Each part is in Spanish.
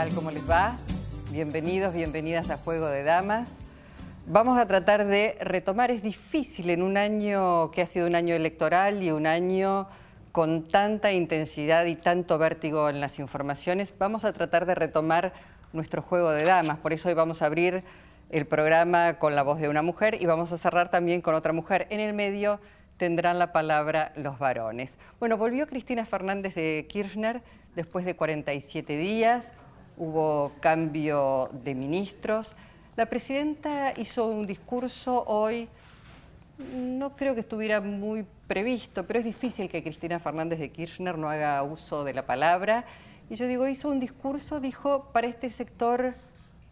tal? ¿Cómo les va? Bienvenidos, bienvenidas a Juego de Damas. Vamos a tratar de retomar, es difícil en un año que ha sido un año electoral y un año con tanta intensidad y tanto vértigo en las informaciones, vamos a tratar de retomar nuestro Juego de Damas. Por eso hoy vamos a abrir el programa con la voz de una mujer y vamos a cerrar también con otra mujer. En el medio tendrán la palabra los varones. Bueno, volvió Cristina Fernández de Kirchner después de 47 días, hubo cambio de ministros. La presidenta hizo un discurso hoy, no creo que estuviera muy previsto, pero es difícil que Cristina Fernández de Kirchner no haga uso de la palabra. Y yo digo, hizo un discurso, dijo, para este sector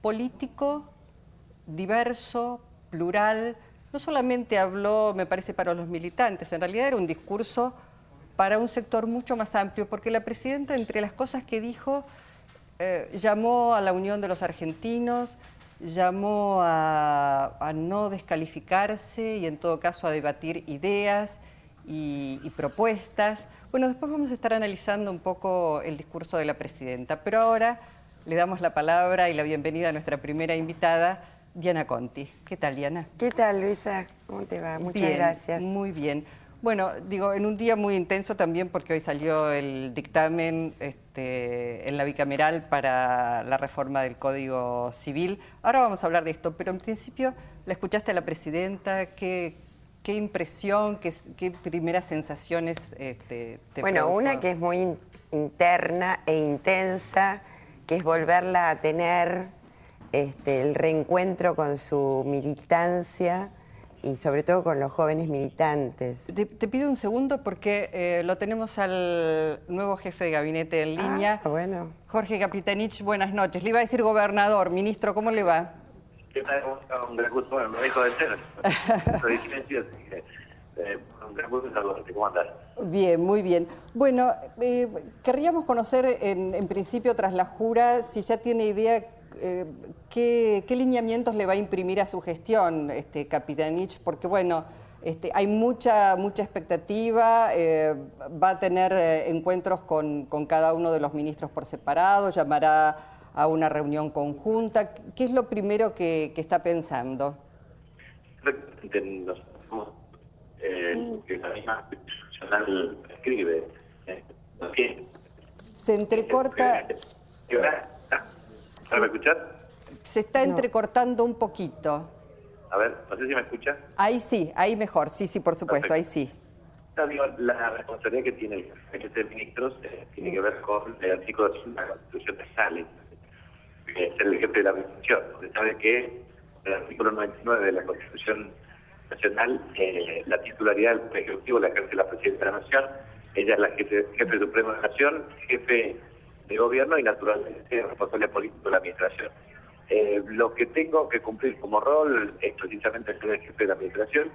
político, diverso, plural. No solamente habló, me parece, para los militantes, en realidad era un discurso para un sector mucho más amplio, porque la presidenta, entre las cosas que dijo, llamó a la unión de los argentinos, llamó a no descalificarse y en todo caso a debatir ideas y propuestas. Bueno, después vamos a estar analizando un poco el discurso de la presidenta, pero ahora le damos la palabra y la bienvenida a nuestra primera invitada, Diana Conti. ¿Qué tal, Diana? ¿Qué tal, Luisa? ¿Cómo te va? Muchas gracias. Muy bien. Bueno, digo, en un día muy intenso también porque hoy salió el dictamen en la bicameral para la reforma del Código Civil. Ahora vamos a hablar de esto, pero en principio la escuchaste a la presidenta. ¿Qué impresión, qué primeras sensaciones te Bueno, produjo? una que es muy interna e intensa, que es volverla a tener el reencuentro con su militancia y sobre todo con los jóvenes militantes. Te pido un segundo porque lo tenemos al nuevo jefe de gabinete en línea. Bueno. Jorge Capitanich, buenas noches. Le iba a decir gobernador. Ministro, ¿cómo le va? ¿Qué tal? Un gran gusto, bueno, me dijo de ser. Soy silencio, así que un gran gusto saludarte. ¿Cómo andás? Bien, muy bien. Bueno, querríamos conocer en principio, tras la jura, si ya tiene idea qué lineamientos le va a imprimir a su gestión, Capitanich, porque bueno, hay mucha expectativa, va a tener encuentros con cada uno de los ministros por separado, llamará a una reunión conjunta. ¿Qué es lo primero que está pensando? Que la misma institucional escribe. Se entrecorta. ¿Me escuchar? Se está entrecortando un poquito. A ver, no sé si me escuchas. Ahí sí, ahí mejor. Sí, por supuesto, Perfecto. ahí sí. La responsabilidad que tiene el jefe de ministros tiene que ver con el artículo de la Constitución de Stalin, que es el jefe de la administración. Usted sabe que el artículo 99 de la Constitución Nacional, la titularidad del Poder Ejecutivo la ejerce la Presidenta de la Nación. Ella es la jefe supremo de la Nación, jefe de gobierno y naturalmente responsable político de la administración. Lo que tengo que cumplir como rol es precisamente ser el jefe de la administración,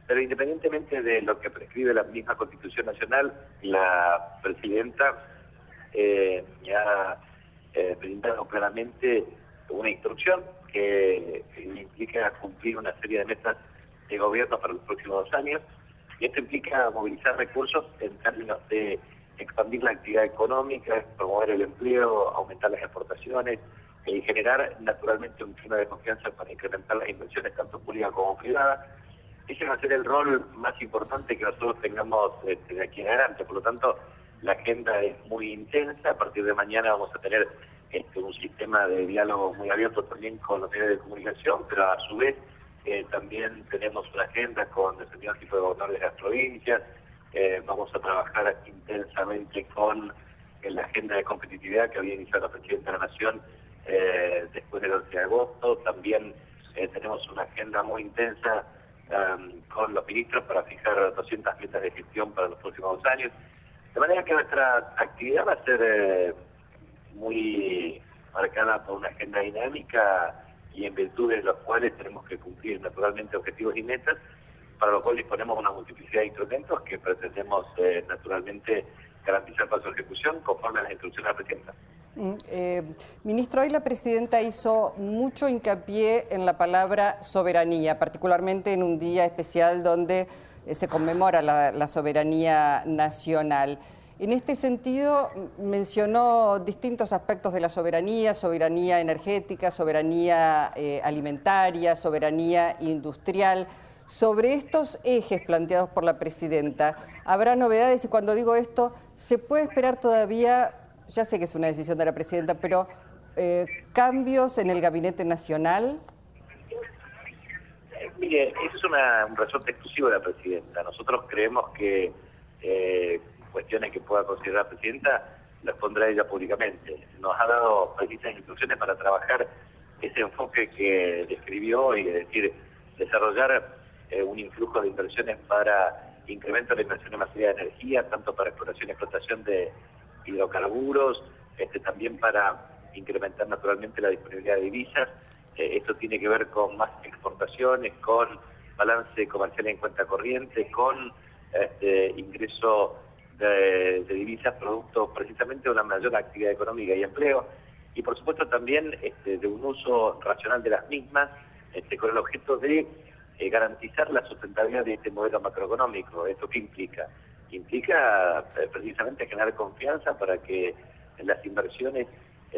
pero independientemente de lo que prescribe la misma Constitución Nacional, la Presidenta me ha brindado claramente una instrucción que implica cumplir una serie de metas de gobierno para los próximos 2 años, y esto implica movilizar recursos en términos de expandir la actividad económica, promover el empleo, aumentar las exportaciones y generar naturalmente un clima de confianza para incrementar las inversiones tanto públicas como privadas. Ese va a ser el rol más importante que nosotros tengamos de aquí en adelante. Por lo tanto, la agenda es muy intensa. A partir de mañana vamos a tener un sistema de diálogo muy abierto también con los medios de comunicación, pero a su vez también tenemos una agenda con el señor tipo de gobernadores de las provincias. Vamos a trabajar intensamente con la agenda de competitividad que había iniciado la Presidenta de la Nación después del 11 de agosto. También tenemos una agenda muy intensa con los ministros para fijar 200 metas de gestión para los próximos 2 años. De manera que nuestra actividad va a ser muy marcada por una agenda dinámica y en virtud de los cuales tenemos que cumplir naturalmente objetivos y metas, para lo cual disponemos una multiplicidad de instrumentos que pretendemos naturalmente garantizar para su ejecución conforme a las instrucciones de la Presidenta. Ministro, hoy la Presidenta hizo mucho hincapié en la palabra soberanía, particularmente en un día especial donde se conmemora la soberanía nacional. En este sentido, mencionó distintos aspectos de la soberanía, soberanía energética, soberanía alimentaria, soberanía industrial. Sobre estos ejes planteados por la presidenta, ¿habrá novedades? Y cuando digo esto, ¿se puede esperar todavía, ya sé que es una decisión de la presidenta, pero cambios en el gabinete nacional? Mire, eso es un resorte exclusivo de la presidenta. Nosotros creemos que cuestiones que pueda considerar la presidenta las pondrá ella públicamente. Nos ha dado precisas instrucciones para trabajar ese enfoque que describió y es decir, desarrollar un influjo de inversiones para incremento de la inversión en materia de energía, tanto para exploración y explotación de hidrocarburos, también para incrementar naturalmente la disponibilidad de divisas. Esto tiene que ver con más exportaciones, con balance comercial en cuenta corriente, con ingreso de divisas producto precisamente de una mayor actividad económica y empleo, y por supuesto también de un uso racional de las mismas, con el objeto de garantizar la sustentabilidad de este modelo macroeconómico. ¿Esto qué implica? Implica precisamente generar confianza para que las inversiones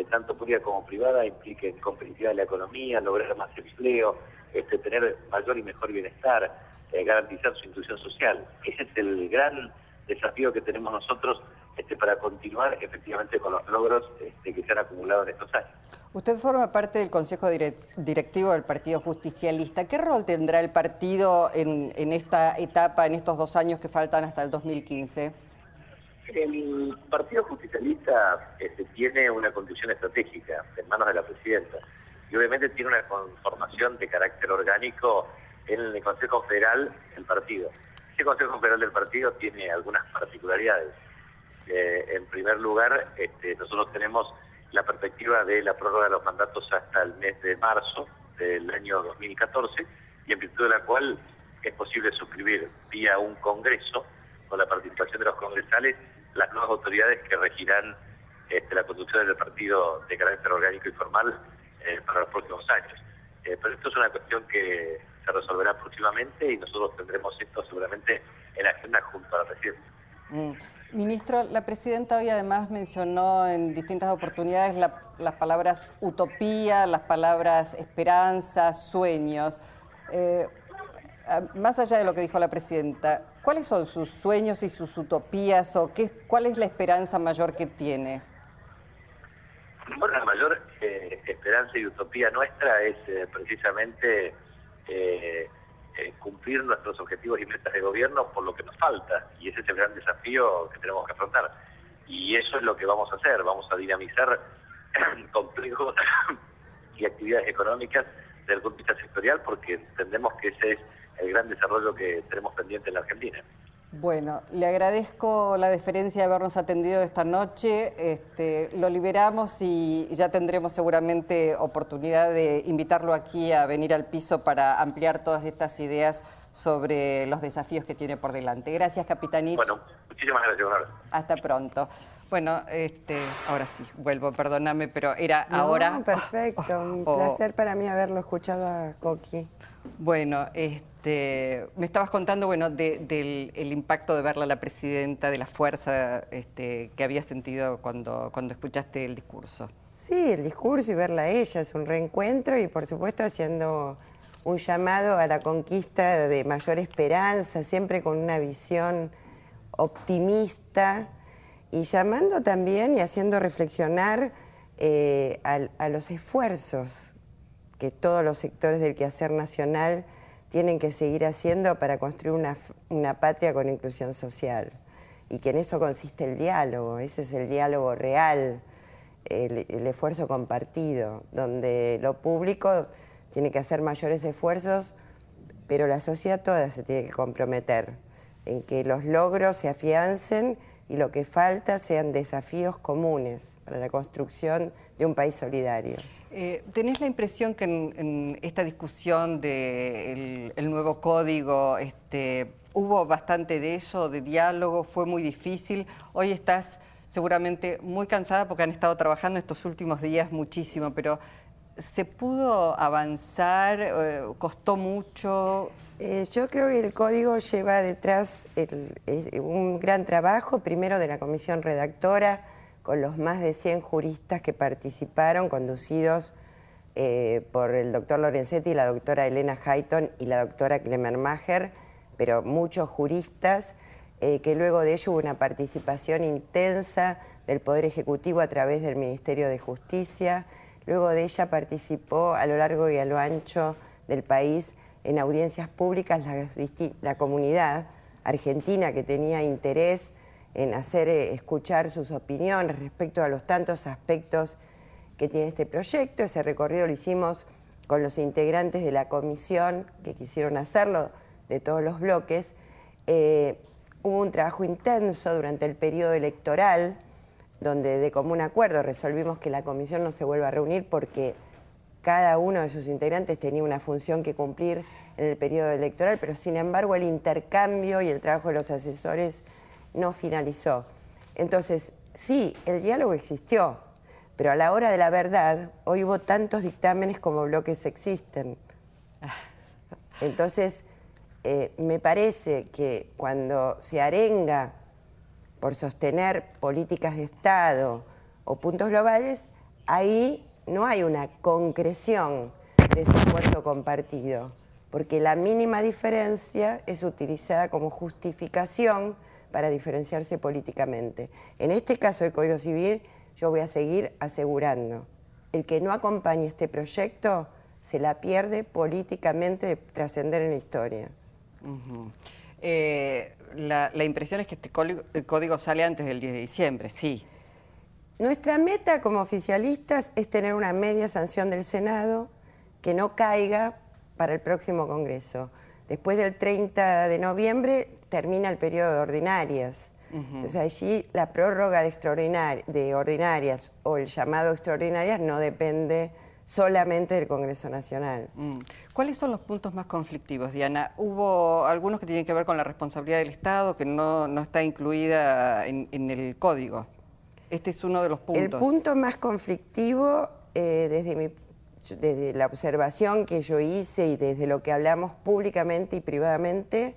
tanto pública como privada, impliquen competitividad de la economía, lograr más empleo, tener mayor y mejor bienestar, garantizar su inclusión social. Ese es el gran desafío que tenemos nosotros para continuar efectivamente con los logros que se han acumulado en estos años. Usted forma parte del Consejo Directivo del Partido Justicialista. ¿Qué rol tendrá el partido en esta etapa, en estos 2 años que faltan hasta el 2015? El Partido Justicialista tiene una conducción estratégica en manos de la presidenta y obviamente tiene una conformación de carácter orgánico en el Consejo Federal del partido. Ese Consejo Federal del partido tiene algunas particularidades. En primer lugar, nosotros tenemos la perspectiva de la prórroga de los mandatos hasta el mes de marzo del año 2014 y en virtud de la cual es posible suscribir vía un congreso con la participación de los congresales las nuevas autoridades que regirán la conducción del partido de carácter orgánico y formal para los próximos años. Pero esto es una cuestión que se resolverá próximamente y nosotros tendremos esto seguramente en la agenda junto a la presidenta. Ministro, la presidenta hoy además mencionó en distintas oportunidades las palabras utopía, las palabras esperanza, sueños. Más allá de lo que dijo la presidenta, ¿cuáles son sus sueños y sus utopías o cuál es la esperanza mayor que tiene? Bueno, la mayor esperanza y utopía nuestra es precisamente cumplir nuestros objetivos y metas de gobierno por lo que nos falta, y ese es el gran desafío que tenemos que afrontar. Y eso es lo que vamos a hacer, vamos a dinamizar complejos y actividades económicas desde el punto de vista sectorial, porque entendemos que ese es el gran desarrollo que tenemos pendiente en la Argentina. Bueno, le agradezco la deferencia de habernos atendido esta noche. Lo liberamos y ya tendremos seguramente oportunidad de invitarlo aquí a venir al piso para ampliar todas estas ideas sobre los desafíos que tiene por delante. Gracias, Capitanich. Bueno, muchísimas gracias, Leonardo. Hasta pronto. Bueno, ahora sí, vuelvo, perdóname, pero era ahora. No, perfecto, un placer para mí haberlo escuchado a Coqui. Bueno, me estabas contando, bueno, del impacto de verla a la presidenta, de la fuerza que habías sentido cuando escuchaste el discurso. Sí, el discurso y verla a ella es un reencuentro y por supuesto haciendo un llamado a la conquista de mayor esperanza, siempre con una visión optimista y llamando también y haciendo reflexionar a los esfuerzos que todos los sectores del quehacer nacional tienen que seguir haciendo para construir una patria con inclusión social. Y que en eso consiste el diálogo, ese es el diálogo real, el esfuerzo compartido, donde lo público tiene que hacer mayores esfuerzos, pero la sociedad toda se tiene que comprometer en que los logros se afiancen y lo que falta sean desafíos comunes para la construcción de un país solidario. ¿Tenés la impresión que en esta discusión del nuevo código hubo bastante de eso, de diálogo, fue muy difícil? Hoy estás seguramente muy cansada porque han estado trabajando estos últimos días muchísimo, pero ¿Se pudo avanzar? ¿Costó mucho? Yo creo que el código lleva detrás un gran trabajo, primero de la comisión redactora, con los más de 100 juristas que participaron, conducidos por el doctor Lorenzetti, la doctora Elena Hayton y la doctora Klemermacher, pero muchos juristas, que luego de ello hubo una participación intensa del Poder Ejecutivo a través del Ministerio de Justicia. Luego de ella participó a lo largo y a lo ancho del país en audiencias públicas la comunidad argentina que tenía interés en hacer escuchar sus opiniones respecto a los tantos aspectos que tiene este proyecto. Ese recorrido lo hicimos con los integrantes de la comisión que quisieron hacerlo, de todos los bloques. Hubo un trabajo intenso durante el periodo electoral, donde de común acuerdo resolvimos que la comisión no se vuelva a reunir porque cada uno de sus integrantes tenía una función que cumplir en el periodo electoral, pero sin embargo el intercambio y el trabajo de los asesores no finalizó. Entonces, sí, el diálogo existió, pero a la hora de la verdad, hoy hubo tantos dictámenes como bloques existen. Entonces, me parece que cuando se arenga por sostener políticas de Estado o puntos globales, ahí no hay una concreción de ese esfuerzo compartido, porque la mínima diferencia es utilizada como justificación para diferenciarse políticamente. En este caso del Código Civil, yo voy a seguir asegurando, el que no acompañe este proyecto se la pierde políticamente de trascender en la historia. La impresión es que este código sale antes del 10 de diciembre, sí. Nuestra meta como oficialistas es tener una media sanción del Senado que no caiga para el próximo Congreso. Después del 30 de noviembre termina el periodo de ordinarias. Entonces allí la prórroga de ordinarias o el llamado extraordinarias no depende solamente del Congreso Nacional. ¿Cuáles son los puntos más conflictivos, Diana? Hubo algunos que tienen que ver con la responsabilidad del Estado, que no está incluida en el código. Este es uno de los puntos. El punto más conflictivo, desde la observación que yo hice y desde lo que hablamos públicamente y privadamente,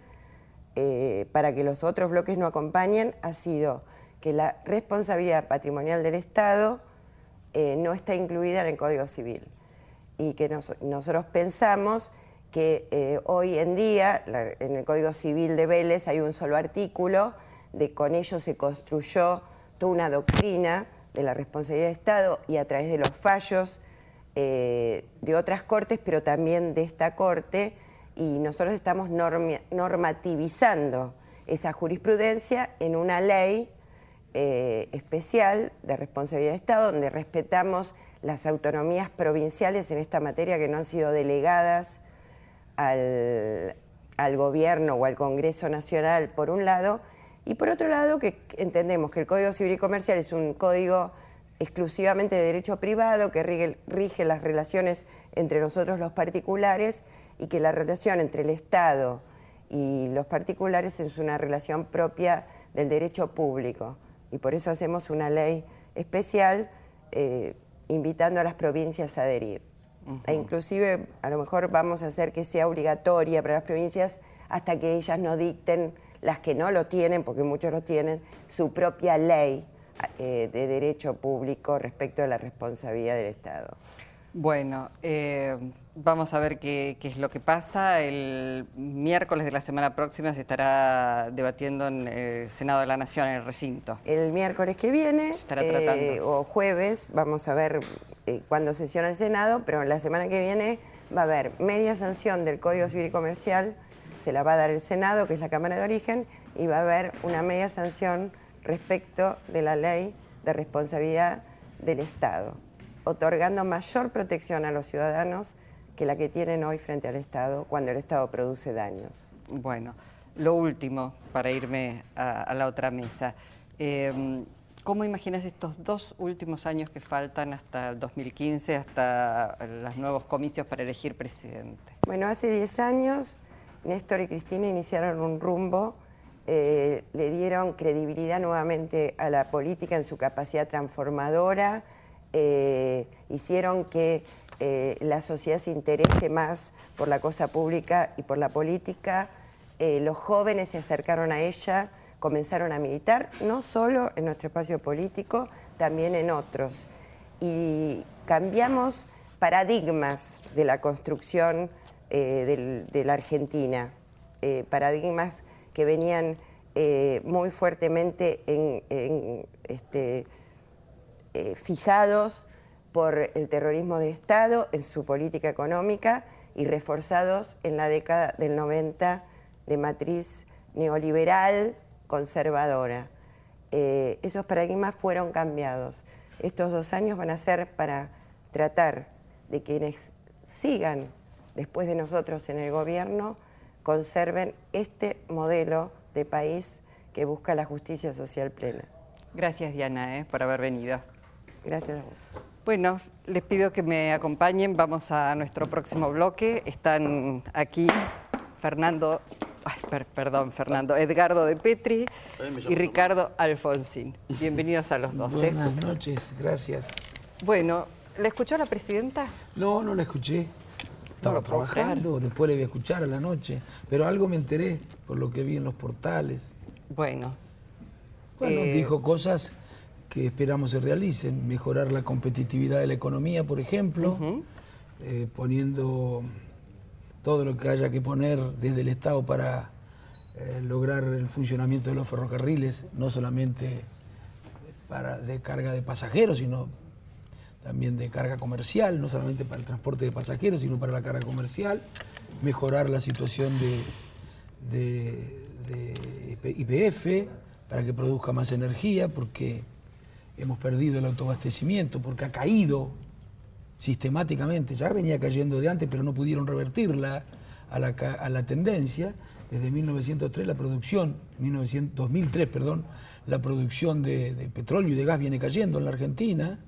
para que los otros bloques no acompañen, ha sido que la responsabilidad patrimonial del Estado no está incluida en el Código Civil. Y que nosotros pensamos que hoy en día, en el Código Civil de Vélez hay un solo artículo, con ello se construyó toda una doctrina de la responsabilidad del Estado y a través de los fallos de otras cortes, pero también de esta corte, y nosotros estamos normativizando esa jurisprudencia en una ley especial de responsabilidad del Estado, donde respetamos las autonomías provinciales en esta materia que no han sido delegadas al gobierno o al Congreso Nacional, por un lado, y por otro lado que entendemos que el Código Civil y Comercial es un código exclusivamente de derecho privado que rige las relaciones entre nosotros los particulares y que la relación entre el Estado y los particulares es una relación propia del derecho público. Y por eso hacemos una ley especial invitando a las provincias a adherir. E inclusive a lo mejor vamos a hacer que sea obligatoria para las provincias hasta que ellas no dicten, las que no lo tienen, porque muchos lo tienen, su propia ley de derecho público respecto a la responsabilidad del Estado. Bueno, vamos a ver qué es lo que pasa. El miércoles de la semana próxima se estará debatiendo en el Senado de la Nación, en el recinto. El miércoles que viene, o jueves, vamos a ver cuándo sesiona el Senado, pero la semana que viene va a haber media sanción del Código Civil y Comercial, se la va a dar el Senado, que es la Cámara de Origen, y va a haber una media sanción respecto de la Ley de Responsabilidad del Estado, otorgando mayor protección a los ciudadanos que la que tienen hoy frente al Estado cuando el Estado produce daños. Bueno, lo último, para irme a la otra mesa. ¿Cómo imaginas estos 2 últimos años que faltan hasta el 2015, hasta los nuevos comicios para elegir presidente? Bueno, hace 10 años Néstor y Cristina iniciaron un rumbo, le dieron credibilidad nuevamente a la política en su capacidad transformadora, hicieron que la sociedad se interese más por la cosa pública y por la política. Los jóvenes se acercaron a ella, comenzaron a militar, no solo en nuestro espacio político, también en otros. Y cambiamos paradigmas de la construcción de la Argentina, paradigmas que venían muy fuertemente fijados por el terrorismo de Estado en su política económica y reforzados en la década del 90 de matriz neoliberal conservadora. Esos paradigmas fueron cambiados. Estos 2 años van a ser para tratar de quienes sigan después de nosotros en el gobierno, conserven este modelo de país que busca la justicia social plena. Gracias, Diana, por haber venido. Gracias a vos. Bueno, les pido que me acompañen, vamos a nuestro próximo bloque. Están aquí Fernando, Edgardo de Petri y Ricardo Alfonsín. Bienvenidos a los dos. Buenas noches, gracias. Bueno, ¿la escuchó la presidenta? No, no la escuché. Estaba trabajando, después le voy a escuchar a la noche. Pero algo me enteré por lo que vi en los portales. Bueno. Dijo cosas que esperamos se realicen. Mejorar la competitividad de la economía, por ejemplo, poniendo todo lo que haya que poner desde el Estado para lograr el funcionamiento de los ferrocarriles, no solamente de carga de pasajeros, sino también de carga comercial, no solamente para el transporte de pasajeros, sino para la carga comercial, mejorar la situación de YPF para que produzca más energía, porque hemos perdido el autoabastecimiento, porque ha caído sistemáticamente, ya venía cayendo de antes, pero no pudieron revertirla a la tendencia. Desde 1903 la producción, 2003, perdón, la producción de petróleo y de gas viene cayendo en la Argentina.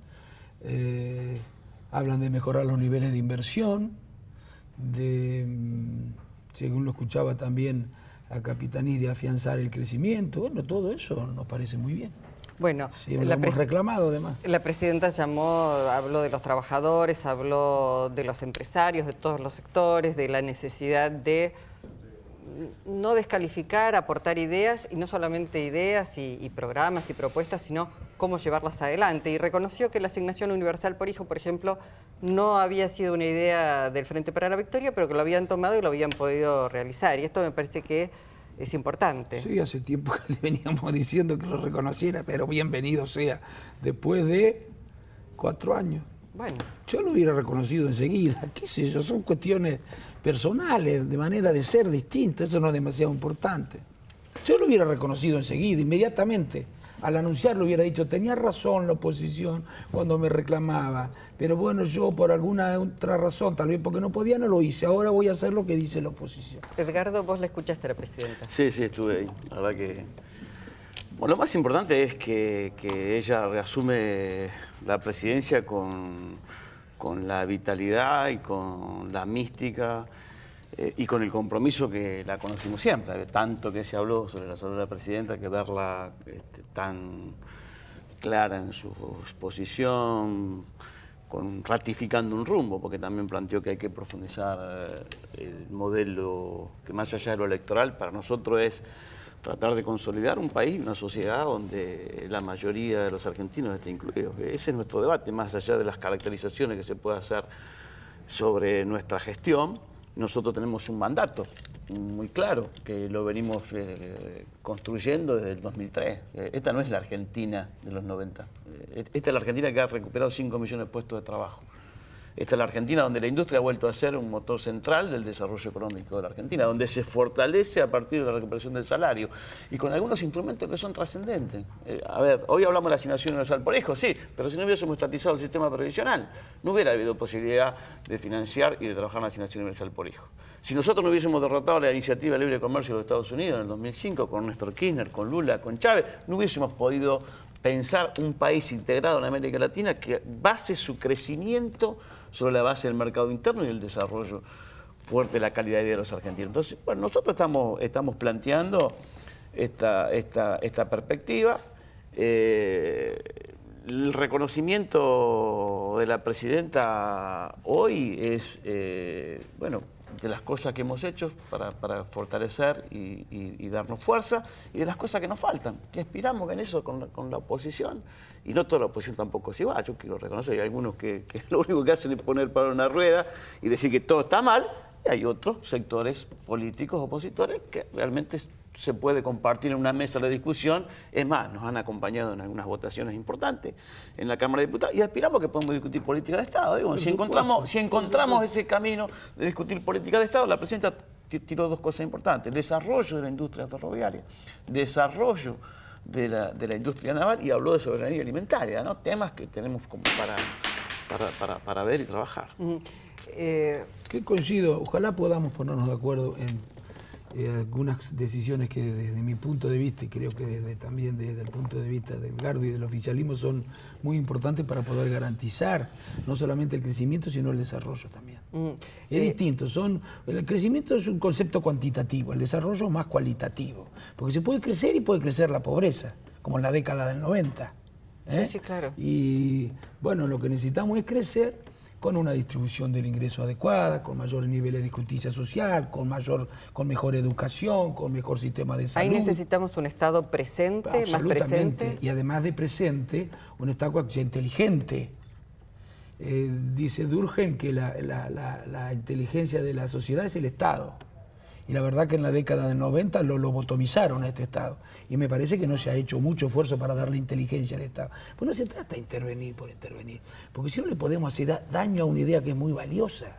Hablan de mejorar los niveles de inversión, según lo escuchaba también a Capitaní, de afianzar el crecimiento. Bueno, todo eso nos parece muy bien. Bueno, sí, lo hemos reclamado además. La presidenta habló de los trabajadores, habló de los empresarios, de todos los sectores, de la necesidad de no descalificar, aportar ideas, y no solamente ideas y programas y propuestas, sino cómo llevarlas adelante. Y reconoció que la asignación universal por hijo, por ejemplo, no había sido una idea del Frente para la Victoria, pero que lo habían tomado y lo habían podido realizar. Y esto me parece que es importante. Sí, hace tiempo que le veníamos diciendo que lo reconociera, pero bienvenido sea, después de 4 años. Bueno. Yo lo hubiera reconocido enseguida, qué sé yo, son cuestiones personales, de manera de ser distinta, eso no es demasiado importante. Yo lo hubiera reconocido enseguida, inmediatamente. Al anunciarlo hubiera dicho, tenía razón la oposición cuando me reclamaba, pero bueno, yo por alguna otra razón, tal vez porque no podía, no lo hice, ahora voy a hacer lo que dice la oposición. Edgardo, vos la escuchaste a la presidenta. Sí, estuve ahí, la verdad que... Bueno, lo más importante es que ella reasume la presidencia con la vitalidad y con la mística y con el compromiso que la conocimos siempre. Tanto que se habló sobre la salud de la presidenta, que verla tan clara en su exposición, ratificando un rumbo, porque también planteó que hay que profundizar el modelo que, más allá de lo electoral, para nosotros es tratar de consolidar un país, una sociedad donde la mayoría de los argentinos esté incluidos. Ese es nuestro debate, más allá de las caracterizaciones que se puede hacer sobre nuestra gestión. Nosotros tenemos un mandato muy claro, que lo venimos construyendo desde el 2003. Esta no es la Argentina de los 90. Esta es la Argentina que ha recuperado 5 millones de puestos de trabajo. Esta es la Argentina donde la industria ha vuelto a ser un motor central del desarrollo económico de la Argentina, donde se fortalece a partir de la recuperación del salario y con algunos instrumentos que son trascendentes. A ver, hoy hablamos de la asignación universal por hijo, sí, pero si no hubiésemos estatizado el sistema previsional, no hubiera habido posibilidad de financiar y de trabajar la asignación universal por hijo. Si nosotros no hubiésemos derrotado la iniciativa de libre comercio de los Estados Unidos en el 2005 con Néstor Kirchner, con Lula, con Chávez, no hubiésemos podido pensar un país integrado en América Latina que base su crecimiento sobre la base del mercado interno y el desarrollo fuerte de la calidad de vida de los argentinos. Entonces, bueno, nosotros estamos planteando esta perspectiva. el reconocimiento de la presidenta hoy es, bueno, de las cosas que hemos hecho para fortalecer y darnos fuerza, y de las cosas que nos faltan, que aspiramos en eso con la oposición, y no toda la oposición tampoco es igual. Yo quiero reconocer, hay algunos que lo único que hacen es poner palo en la rueda y decir que todo está mal, y hay otros sectores políticos opositores que realmente se puede compartir en una mesa de discusión. Es más, nos han acompañado en algunas votaciones importantes en la Cámara de Diputados y aspiramos que podamos discutir política de Estado. Digo, si encontramos ese camino de discutir política de Estado, la presidenta tiró dos cosas importantes: desarrollo de la industria ferroviaria, desarrollo de la industria naval, y habló de soberanía alimentaria, ¿no? Temas que tenemos como para ver y trabajar. Que coincido, ojalá podamos ponernos de acuerdo en algunas decisiones que desde mi punto de vista, y creo que también desde el punto de vista de Edgardo y del oficialismo, son muy importantes para poder garantizar no solamente el crecimiento, sino el desarrollo también. Es distinto, el crecimiento es un concepto cuantitativo, el desarrollo es más cualitativo, porque se puede crecer y puede crecer la pobreza, como en la década del 90. Sí, sí, claro. Y bueno, lo que necesitamos es crecer con una distribución del ingreso adecuada, con mayores niveles de justicia social, con mejor educación, con mejor sistema de salud. Ahí necesitamos un Estado presente, más presente. Y además de presente, un Estado inteligente. Dice Durkheim que la inteligencia de la sociedad es el Estado. Y la verdad que en la década del 90 lo lobotomizaron a este Estado. Y me parece que no se ha hecho mucho esfuerzo para darle inteligencia al Estado. Pues no se trata de intervenir por intervenir, porque si no le podemos hacer daño a una idea que es muy valiosa.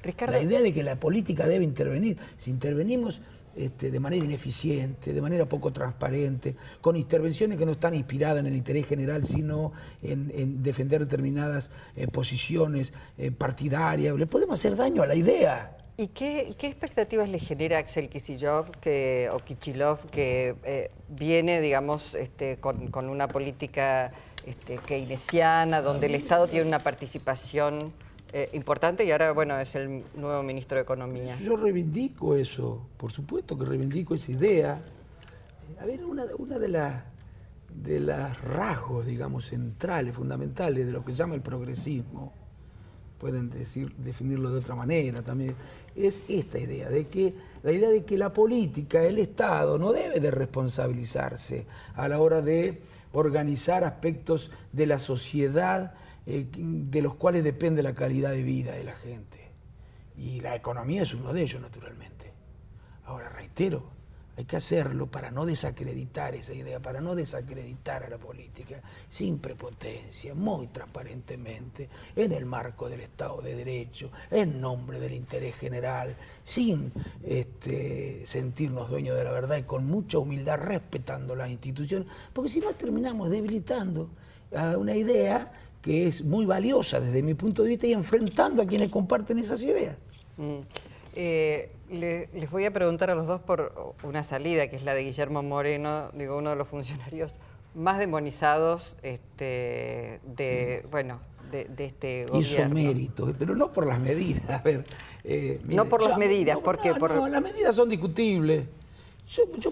Ricardo, la idea de que la política debe intervenir. Si intervenimos de manera ineficiente, de manera poco transparente, con intervenciones que no están inspiradas en el interés general, sino en defender determinadas posiciones partidarias, le podemos hacer daño a la idea. ¿Y qué expectativas le genera a Axel Kicillof o Kicillof, que viene, digamos, con una política keynesiana, donde el Estado tiene una participación importante y ahora, bueno, es el nuevo ministro de Economía? Yo reivindico eso, por supuesto que reivindico esa idea. A ver, una de las rasgos, digamos, centrales, fundamentales de lo que se llama el progresismo, pueden definirlo de otra manera también, es esta idea, la idea de que la política, el Estado, no debe de responsabilizarse a la hora de organizar aspectos de la sociedad de los cuales depende la calidad de vida de la gente. Y la economía es uno de ellos, naturalmente. Ahora, reitero, hay que hacerlo para no desacreditar esa idea, para no desacreditar a la política, sin prepotencia, muy transparentemente, en el marco del Estado de Derecho, en nombre del interés general, sin sentirnos dueños de la verdad y con mucha humildad, respetando las instituciones, porque si no terminamos debilitando a una idea que es muy valiosa desde mi punto de vista y enfrentando a quienes comparten esas ideas. Les voy a preguntar a los dos por una salida, que es la de Guillermo Moreno, digo, uno de los funcionarios más demonizados de este gobierno. Hizo méritos, pero no por las medidas. A ver, mire, no por las medidas, porque no, las medidas son discutibles. Yo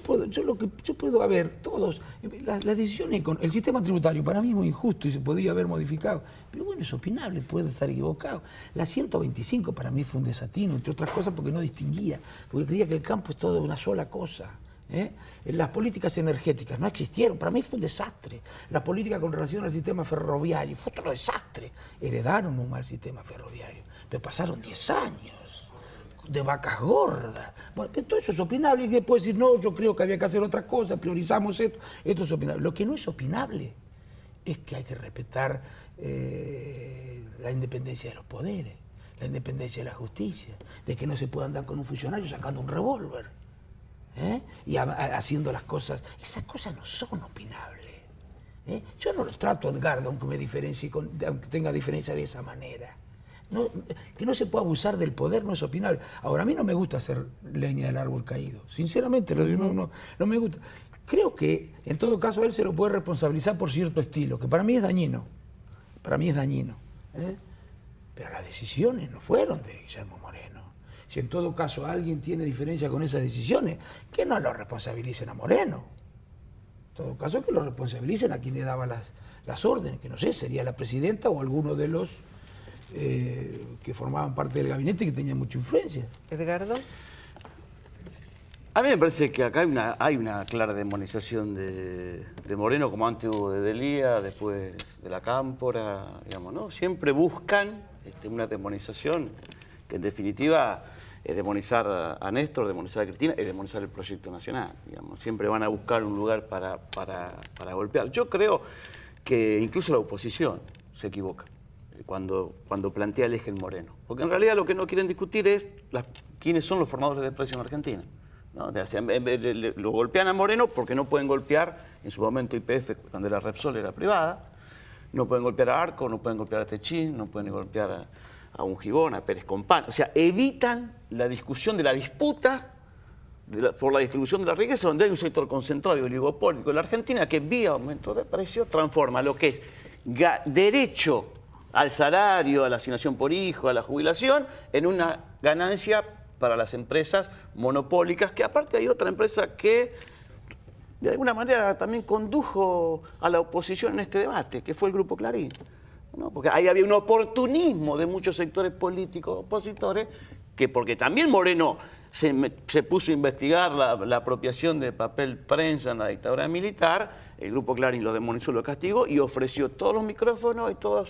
puedo haber todos las decisiones con el sistema tributario para mí es muy injusto y se podía haber modificado, pero bueno, es opinable, puede estar equivocado. La 125 para mí fue un desatino, entre otras cosas porque no distinguía, porque creía que el campo es todo una sola cosa. Las políticas energéticas no existieron, para mí fue un desastre. Las políticas con relación al sistema ferroviario fue otro desastre. Heredaron un mal sistema ferroviario, pero pasaron 10 años de vacas gordas. Bueno, pero todo eso es opinable y que puede decir, no, yo creo que había que hacer otra cosa, priorizamos esto es opinable. Lo que no es opinable es que hay que respetar la independencia de los poderes, la independencia de la justicia, de que no se pueda andar con un funcionario sacando un revólver y haciendo las cosas. Esas cosas no son opinables. Yo no lo trato a Edgardo, aunque me diferencie aunque tenga diferencia de esa manera. No, que no se pueda abusar del poder no es opinable. Ahora, a mí no me gusta hacer leña del árbol caído. Sinceramente, no me gusta. Creo que, en todo caso, a él se lo puede responsabilizar por cierto estilo, que para mí es dañino. Para mí es dañino. Pero las decisiones no fueron de Guillermo Moreno. Si en todo caso alguien tiene diferencia con esas decisiones, que no lo responsabilicen a Moreno. En todo caso, que lo responsabilicen a quien le daba las órdenes, que no sé, sería la presidenta o alguno de los que formaban parte del gabinete y que tenían mucha influencia. Edgardo. A mí me parece que acá hay una clara demonización de Moreno, como antes hubo de Delía, después de la Cámpora, digamos, ¿no? Siempre buscan una demonización que en definitiva es demonizar a Néstor, demonizar a Cristina y demonizar el proyecto nacional, digamos. Siempre van a buscar un lugar para golpear. Yo creo que incluso la oposición se equivoca cuando plantea el eje en Moreno. Porque en realidad lo que no quieren discutir es quiénes son los formadores de precios en Argentina, ¿no? Lo golpean a Moreno porque no pueden golpear en su momento YPF, cuando la Repsol era privada, no pueden golpear a Arco, no pueden golpear a Techín, no pueden golpear a Ungibón, a Pérez Compán. O sea, evitan la discusión de la disputa por la distribución de la riqueza, donde hay un sector concentrado y oligopólico en la Argentina que vía aumento de precios transforma lo que es derecho al salario, a la asignación por hijo, a la jubilación, en una ganancia para las empresas monopólicas, que aparte hay otra empresa que de alguna manera también condujo a la oposición en este debate, que fue el Grupo Clarín, ¿no? Porque ahí había un oportunismo de muchos sectores políticos opositores, que porque también Moreno se puso a investigar la apropiación de papel prensa en la dictadura militar, el Grupo Clarín lo demonizó, lo castigó y ofreció todos los micrófonos y todas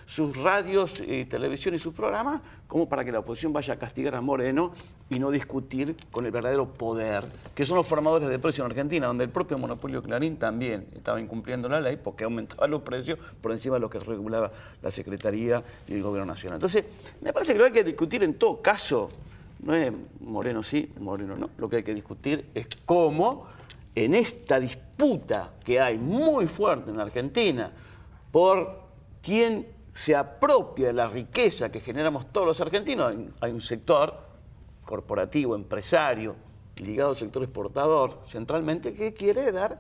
sus radios y televisión y sus programas como para que la oposición vaya a castigar a Moreno y no discutir con el verdadero poder, que son los formadores de precios en Argentina, donde el propio monopolio Clarín también estaba incumpliendo la ley porque aumentaba los precios por encima de lo que regulaba la Secretaría y el Gobierno Nacional. Entonces, me parece que lo que hay que discutir en todo caso no es Moreno sí, Moreno no. Lo que hay que discutir es cómo en esta disputa que hay muy fuerte en Argentina por quién se apropia de la riqueza que generamos todos los argentinos, hay un sector corporativo, empresario, ligado al sector exportador centralmente, que quiere dar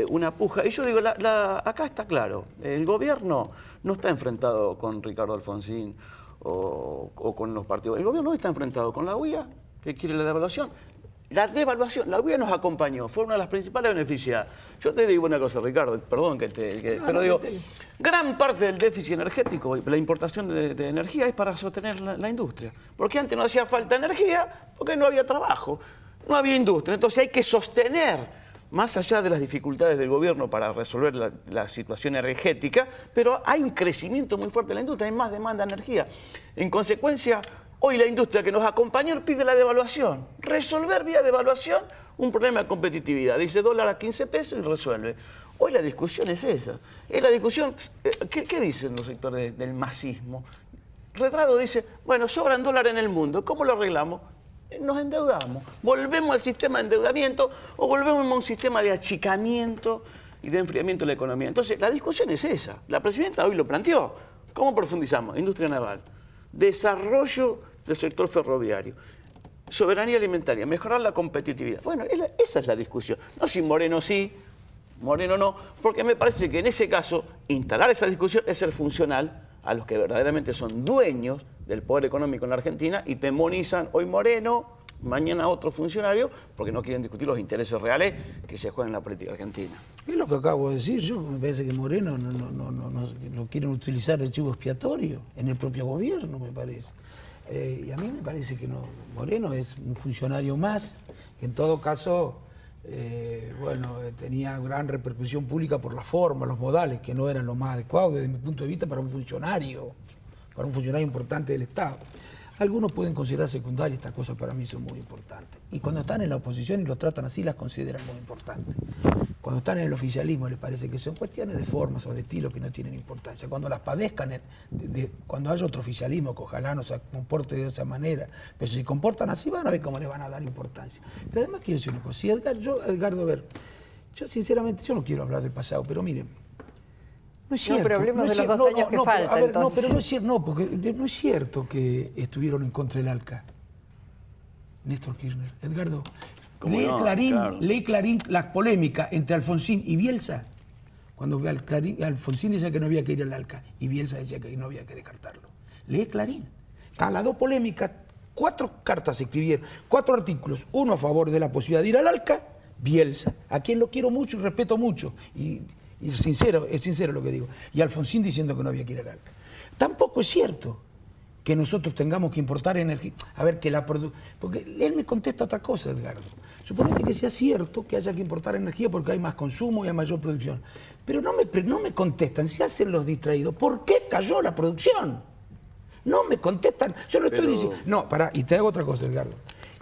una puja. Y yo digo, acá está claro, el gobierno no está enfrentado con Ricardo Alfonsín o con los partidos. El gobierno está enfrentado con la UIA, que quiere la devaluación. La devaluación, la UIA nos acompañó, fue una de las principales beneficiadas. Yo te digo una cosa, Ricardo, perdón pero digo, gran parte del déficit energético y la importación de energía es para sostener la industria. Porque antes no hacía falta energía, porque no había trabajo, no había industria. Entonces hay que sostener, más allá de las dificultades del gobierno para resolver la situación energética, pero hay un crecimiento muy fuerte de la industria, hay más demanda de energía. En consecuencia, hoy la industria que nos acompañó pide la devaluación. Resolver vía devaluación un problema de competitividad. Dice dólar a 15 pesos y resuelve. Hoy la discusión es esa. Es la discusión, ¿qué dicen los sectores del masismo? Redrado dice, bueno, sobran dólares en el mundo, ¿cómo lo arreglamos? Nos endeudamos. Volvemos al sistema de endeudamiento o volvemos a un sistema de achicamiento y de enfriamiento de la economía. Entonces, la discusión es esa. La presidenta hoy lo planteó. ¿Cómo profundizamos? Industria naval. Desarrollo del sector ferroviario, soberanía alimentaria, mejorar la competitividad. Bueno, esa es la discusión. No si Moreno sí, Moreno no, porque me parece que en ese caso instalar esa discusión es ser funcional a los que verdaderamente son dueños del poder económico en la Argentina y demonizan hoy Moreno, mañana otro funcionario, porque no quieren discutir los intereses reales que se juegan en la política argentina. Es lo que acabo de decir. Yo me parece que Moreno no quieren utilizar de chivo expiatorio en el propio gobierno, me parece. Y a mí me parece que no. Moreno es un funcionario más, que en todo caso, tenía gran repercusión pública por la forma, los modales, que no eran los más adecuados desde mi punto de vista para un funcionario importante del Estado. Algunos pueden considerar secundarias, estas cosas para mí son muy importantes. Y cuando están en la oposición y lo tratan así, las consideran muy importantes. Cuando están en el oficialismo les parece que son cuestiones de formas o de estilo que no tienen importancia. Cuando las padezcan, cuando haya otro oficialismo que ojalá no se comporte de esa manera, pero si se comportan así van a ver cómo les van a dar importancia. Pero además quiero decir una cosa, Edgardo, a ver, yo sinceramente, yo no quiero hablar del pasado, pero miren, no es cierto. No, pero hablemos de los 2 años que faltan. No, pero no es cierto, porque no es cierto que estuvieron en contra del ALCA. Néstor Kirchner, Edgardo, lee Clarín la polémica entre Alfonsín y Bielsa, cuando Alfonsín decía que no había que ir al ALCA y Bielsa decía que no había que descartarlo. Lee Clarín. Están las dos polémicas, 4 cartas se escribieron, 4 artículos, uno a favor de la posibilidad de ir al ALCA Bielsa, a quien lo quiero mucho y respeto mucho, y es sincero lo que digo, y Alfonsín diciendo que no había que ir al ALCA. Tampoco es cierto que nosotros tengamos que importar energía. A ver, porque él me contesta otra cosa, Edgardo. Suponete que sea cierto que haya que importar energía porque hay más consumo y hay mayor producción. Pero no me contestan, se hacen los distraídos. ¿Por qué cayó la producción? No me contestan. Yo lo estoy diciendo. No, pará, y te hago otra cosa, Edgardo.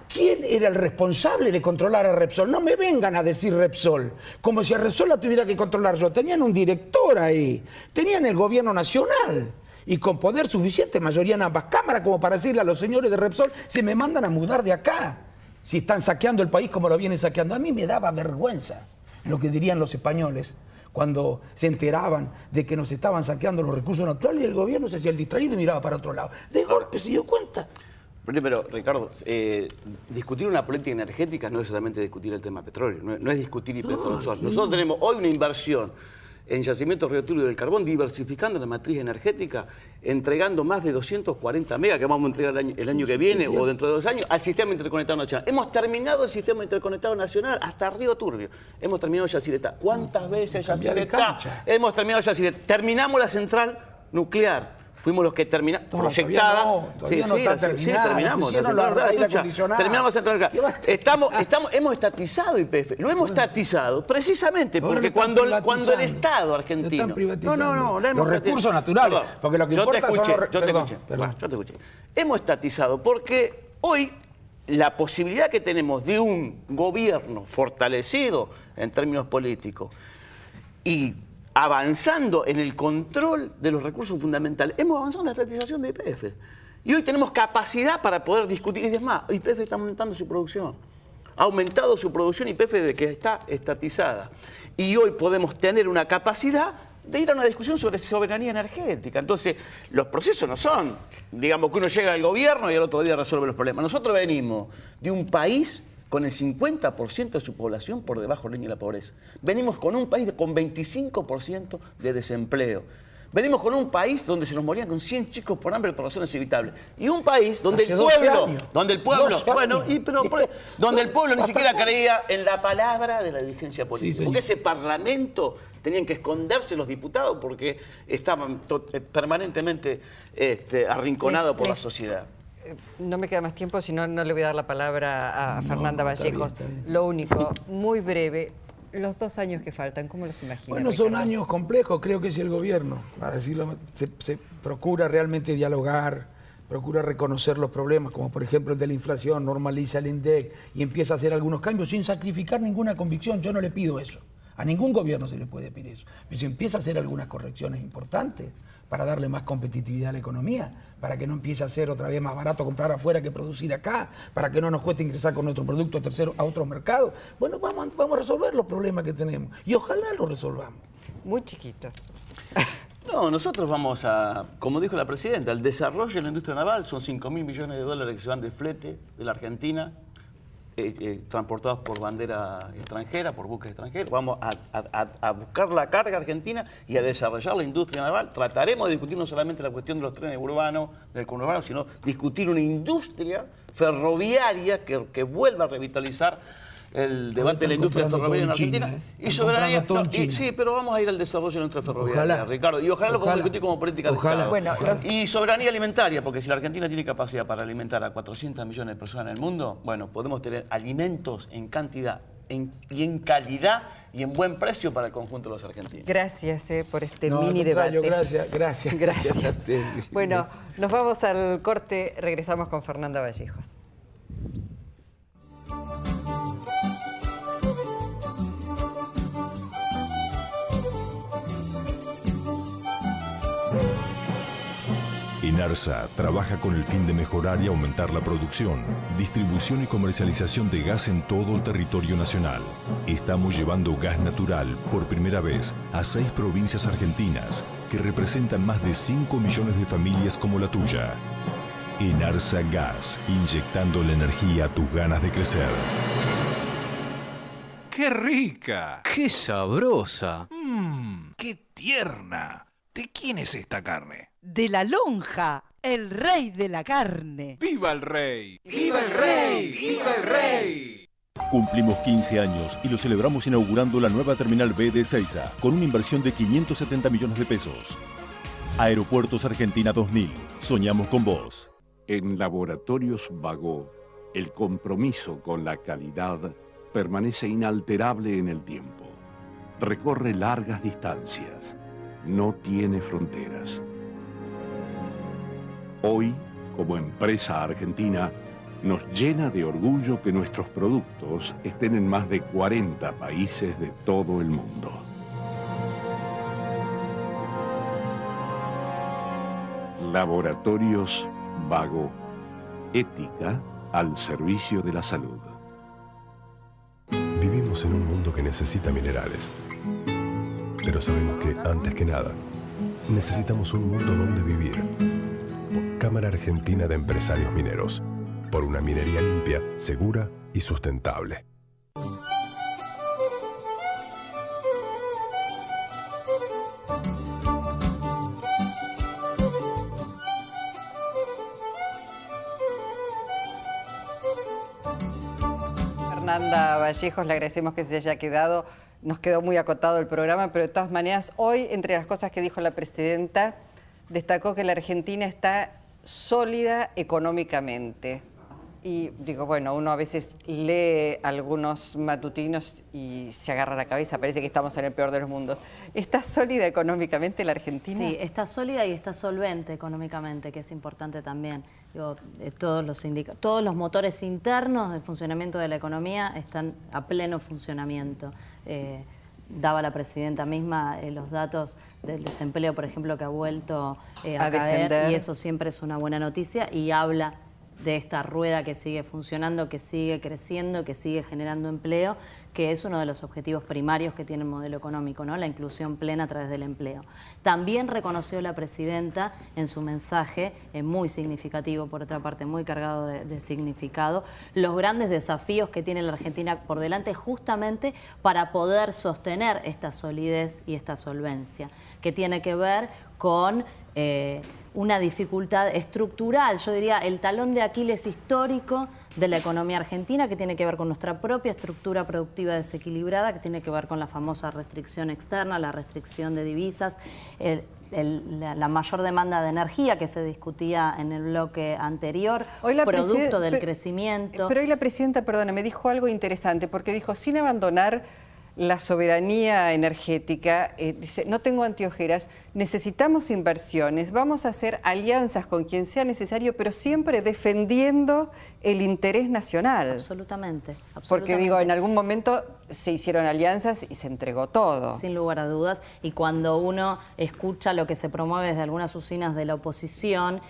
¿Quién era el responsable de controlar a Repsol? No me vengan a decir Repsol, como si a Repsol la tuviera que controlar yo. Tenían un director ahí, tenían el gobierno nacional. Y con poder suficiente, mayoría en ambas cámaras, como para decirle a los señores de Repsol, se me mandan a mudar de acá, si están saqueando el país como lo vienen saqueando. A mí me daba vergüenza lo que dirían los españoles cuando se enteraban de que nos estaban saqueando los recursos naturales y el gobierno se hacía el distraído y miraba para otro lado. De golpe se dio cuenta. Pero Ricardo, discutir una política energética no es solamente discutir el tema petróleo, no es discutir IPF Repsol. Nosotros tenemos hoy una inversión en yacimientos Río Turbio del carbón, diversificando la matriz energética, entregando más de 240 megas que vamos a entregar el año que viene o dentro de 2 años al sistema interconectado nacional. Hemos terminado el sistema interconectado nacional hasta Río Turbio. Hemos terminado Yacyretá. ¿Cuántas veces Yacyretá? Hemos terminado Yacyretá. Terminamos la central nuclear. Fuimos los que terminamos, proyectada. Todavía no está terminada. Terminamos. Terminamos la central. Hemos estatizado YPF. Lo hemos estatizado precisamente porque cuando el Estado argentino. Los recursos naturales. Porque lo que importa son los. Yo te escuché. Hemos estatizado porque hoy la posibilidad que tenemos de un gobierno fortalecido en términos políticos y avanzando en el control de los recursos fundamentales, hemos avanzado en la estatización de YPF. Y hoy tenemos capacidad para poder discutir. Y es más, YPF está aumentando su producción. Ha aumentado su producción YPF desde que está estatizada. Y hoy podemos tener una capacidad de ir a una discusión sobre soberanía energética. Entonces, los procesos no son, digamos, que uno llega al gobierno y al otro día resuelve los problemas. Nosotros venimos de un país con el 50% de su población por debajo de la línea de la pobreza. Venimos con un país con 25% de desempleo. Venimos con un país donde se nos morían con 100 chicos por hambre por razones evitables. Y un país donde donde el pueblo ni siquiera creía en la palabra de la dirigencia política. Porque ese parlamento tenían que esconderse los diputados porque estaban permanentemente arrinconados por la sociedad. No me queda más tiempo, si no, no le voy a dar la palabra a Fernanda Vallejos. Lo único, muy breve, los 2 años que faltan, ¿cómo los imagina? Bueno, son años complejos, creo que si el gobierno, para decirlo, se procura realmente dialogar, procura reconocer los problemas, como por ejemplo el de la inflación, normaliza el INDEC y empieza a hacer algunos cambios sin sacrificar ninguna convicción. Yo no le pido eso. A ningún gobierno se le puede pedir eso. Pero si empieza a hacer algunas correcciones importantes para darle más competitividad a la economía, para que no empiece a ser otra vez más barato comprar afuera que producir acá, para que no nos cueste ingresar con nuestro producto a otros mercados. Bueno, vamos a resolver los problemas que tenemos y ojalá los resolvamos. Muy chiquito. No, nosotros vamos a, como dijo la presidenta, el desarrollo de la industria naval son 5.000 millones de dólares que se van de flete de la Argentina, transportados por bandera extranjera, por buques extranjeros. Vamos a buscar la carga argentina y a desarrollar la industria naval. Trataremos de discutir no solamente la cuestión de los trenes urbanos, del conurbano, sino discutir una industria ferroviaria que vuelva a revitalizar el debate de la industria ferroviaria en Argentina. Y soberanía. Sí, pero vamos a ir al desarrollo de la industria ferroviaria, Ricardo. Y ojalá lo podamos discutir como política de Estado. Bueno, y soberanía alimentaria, porque si la Argentina tiene capacidad para alimentar a 400 millones de personas en el mundo, bueno, podemos tener alimentos en cantidad y en calidad y en buen precio para el conjunto de los argentinos. Gracias por este mini debate. Gracias. Bueno, nos vamos al corte, regresamos con Fernanda Vallejos. ENARSA trabaja con el fin de mejorar y aumentar la producción, distribución y comercialización de gas en todo el territorio nacional. Estamos llevando gas natural por primera vez a 6 provincias argentinas que representan más de 5 millones de familias como la tuya. ENARSA Gas, inyectando la energía a tus ganas de crecer. ¡Qué rica! ¡Qué sabrosa! ¡Qué tierna! ¿De quién es esta carne? De la lonja, el rey de la carne. ¡Viva el rey! ¡Viva el rey! ¡Viva el rey! Cumplimos 15 años y lo celebramos inaugurando la nueva Terminal B de Ezeiza con una inversión de 570 millones de pesos. Aeropuertos Argentina 2000. Soñamos con vos. En Laboratorios Vago, el compromiso con la calidad permanece inalterable en el tiempo. Recorre largas distancias. No tiene fronteras. Hoy, como empresa argentina, nos llena de orgullo que nuestros productos estén en más de 40 países de todo el mundo. Laboratorios Vago. Ética al servicio de la salud. Vivimos en un mundo que necesita minerales. Pero sabemos que, antes que nada, necesitamos un mundo donde vivir. Cámara Argentina de Empresarios Mineros. Por una minería limpia, segura y sustentable. Fernanda Vallejos, le agradecemos que se haya quedado. Nos quedó muy acotado el programa, pero de todas maneras, hoy, entre las cosas que dijo la presidenta, destacó que la Argentina está sólida económicamente. Y digo, bueno, uno a veces lee algunos matutinos y se agarra la cabeza, parece que estamos en el peor de los mundos. ¿Está sólida económicamente la Argentina? Sí, está sólida y está solvente económicamente, que es importante también. Digo, todos los motores internos del funcionamiento de la economía están a pleno funcionamiento. Daba la presidenta misma los datos del desempleo, por ejemplo, que ha vuelto a caer, descender. Y eso siempre es una buena noticia y habla de esta rueda que sigue funcionando, que sigue creciendo, que sigue generando empleo, que es uno de los objetivos primarios que tiene el modelo económico, ¿no? La inclusión plena a través del empleo. También reconoció la presidenta en su mensaje, muy significativo, por otra parte muy cargado de significado, los grandes desafíos que tiene la Argentina por delante justamente para poder sostener esta solidez y esta solvencia, que tiene que ver con una dificultad estructural, yo diría el talón de Aquiles histórico de la economía argentina, que tiene que ver con nuestra propia estructura productiva desequilibrada, que tiene que ver con la famosa restricción externa, la restricción de divisas, la mayor demanda de energía que se discutía en el bloque anterior, producto del crecimiento. Pero hoy la presidenta, perdona, me dijo algo interesante, porque dijo, sin abandonar la soberanía energética, dice, no tengo anteojeras, necesitamos inversiones, vamos a hacer alianzas con quien sea necesario, pero siempre defendiendo el interés nacional. Absolutamente. Porque digo, en algún momento se hicieron alianzas y se entregó todo. Sin lugar a dudas, y cuando uno escucha lo que se promueve desde algunas usinas de la oposición,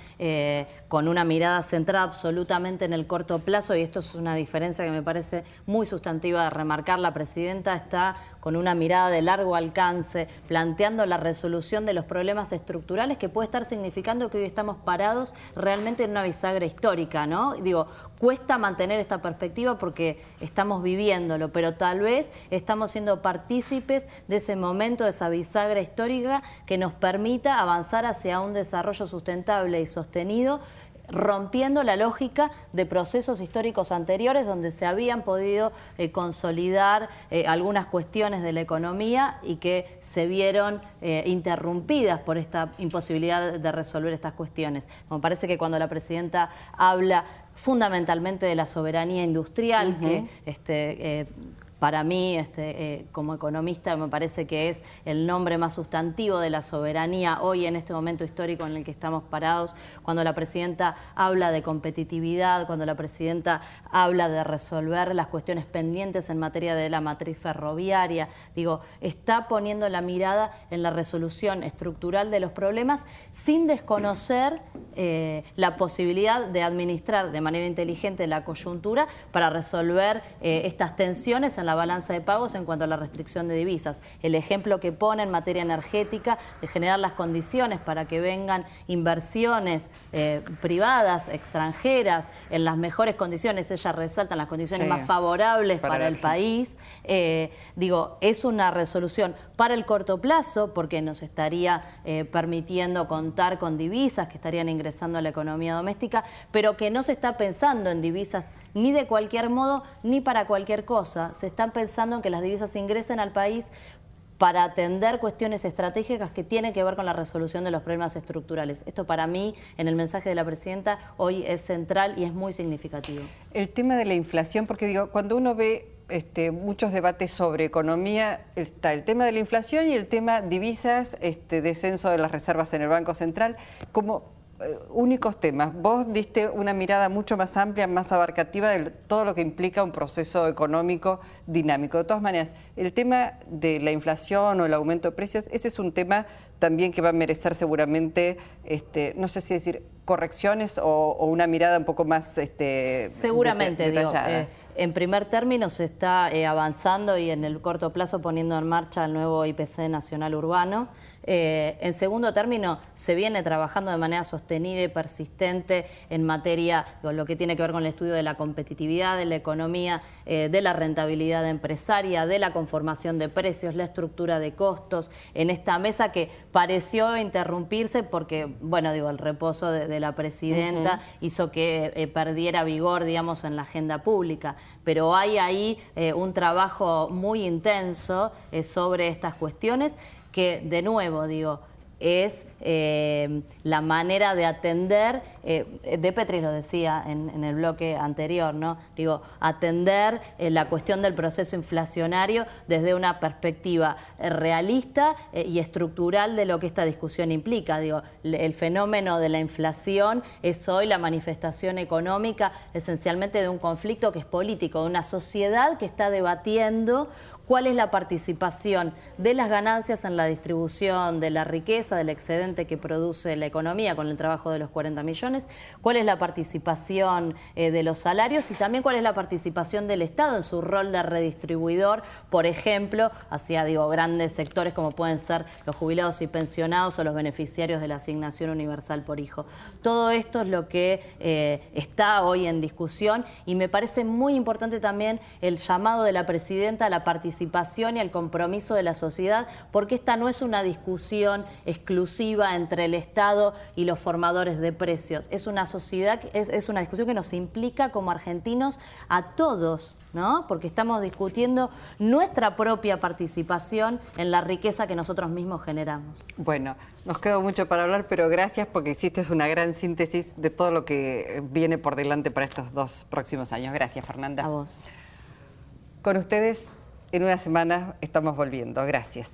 con una mirada centrada absolutamente en el corto plazo, y esto es una diferencia que me parece muy sustantiva de remarcar, la presidenta está con una mirada de largo alcance, planteando la resolución de los problemas estructurales que puede estar significando que hoy estamos parados realmente en una bisagra histórica, ¿no? Digo, cuesta mantener esta perspectiva porque estamos viviéndolo, pero tal vez estamos siendo partícipes de ese momento, de esa bisagra histórica que nos permita avanzar hacia un desarrollo sustentable y sostenido, rompiendo la lógica de procesos históricos anteriores donde se habían podido consolidar algunas cuestiones de la economía y que se vieron interrumpidas por esta imposibilidad de resolver estas cuestiones. Me parece que cuando la presidenta habla fundamentalmente de la soberanía industrial, que para mí, como economista, me parece que es el nombre más sustantivo de la soberanía hoy en este momento histórico en el que estamos parados. Cuando la presidenta habla de competitividad, cuando la presidenta habla de resolver las cuestiones pendientes en materia de la matriz ferroviaria, digo, está poniendo la mirada en la resolución estructural de los problemas sin desconocer la posibilidad de administrar de manera inteligente la coyuntura para resolver estas tensiones en en la balanza de pagos en cuanto a la restricción de divisas. El ejemplo que pone en materia energética de generar las condiciones para que vengan inversiones privadas, extranjeras, en las mejores condiciones, ella resalta en las condiciones más favorables para el país. Digo, es una resolución para el corto plazo porque nos estaría permitiendo contar con divisas que estarían ingresando a la economía doméstica, pero que no se está pensando en divisas ni de cualquier modo ni para cualquier cosa. Se están pensando en que las divisas ingresen al país para atender cuestiones estratégicas que tienen que ver con la resolución de los problemas estructurales. Esto para mí, en el mensaje de la presidenta, hoy es central y es muy significativo. El tema de la inflación, porque digo, cuando uno ve muchos debates sobre economía, está el tema de la inflación y el tema divisas, descenso de las reservas en el Banco Central, como únicos temas. Vos diste una mirada mucho más amplia, más abarcativa de todo lo que implica un proceso económico dinámico. De todas maneras, el tema de la inflación o el aumento de precios, ese es un tema también que va a merecer seguramente, no sé si decir correcciones o una mirada un poco más seguramente, detallada. En primer término se está avanzando y en el corto plazo poniendo en marcha el nuevo IPC nacional urbano. En segundo término, se viene trabajando de manera sostenida y persistente en materia, lo que tiene que ver con el estudio de la competitividad, de la economía, de la rentabilidad empresaria, de la conformación de precios, la estructura de costos, en esta mesa que pareció interrumpirse porque, bueno, digo, el reposo de la presidenta hizo que perdiera vigor, digamos, en la agenda pública. Pero hay ahí un trabajo muy intenso sobre estas cuestiones que, de nuevo, digo, es la manera de atender, De Petris lo decía en el bloque anterior, ¿no? Digo, atender la cuestión del proceso inflacionario desde una perspectiva realista y estructural de lo que esta discusión implica. Digo, el fenómeno de la inflación es hoy la manifestación económica esencialmente de un conflicto que es político, de una sociedad que está debatiendo cuál es la participación de las ganancias en la distribución de la riqueza, del excedente que produce la economía con el trabajo de los 40 millones, cuál es la participación de los salarios y también cuál es la participación del Estado en su rol de redistribuidor, por ejemplo, hacia grandes sectores como pueden ser los jubilados y pensionados o los beneficiarios de la asignación universal por hijo. Todo esto es lo que está hoy en discusión y me parece muy importante también el llamado de la presidenta a la participación y al compromiso de la sociedad, porque esta no es una discusión exclusiva entre el Estado y los formadores de precios. Es una sociedad, es una discusión que nos implica como argentinos a todos, ¿no? Porque estamos discutiendo nuestra propia participación en la riqueza que nosotros mismos generamos. Bueno, nos quedó mucho para hablar, pero gracias porque hiciste una gran síntesis de todo lo que viene por delante para estos 2 próximos años. Gracias, Fernanda. A vos. Con ustedes, en una semana estamos volviendo. Gracias.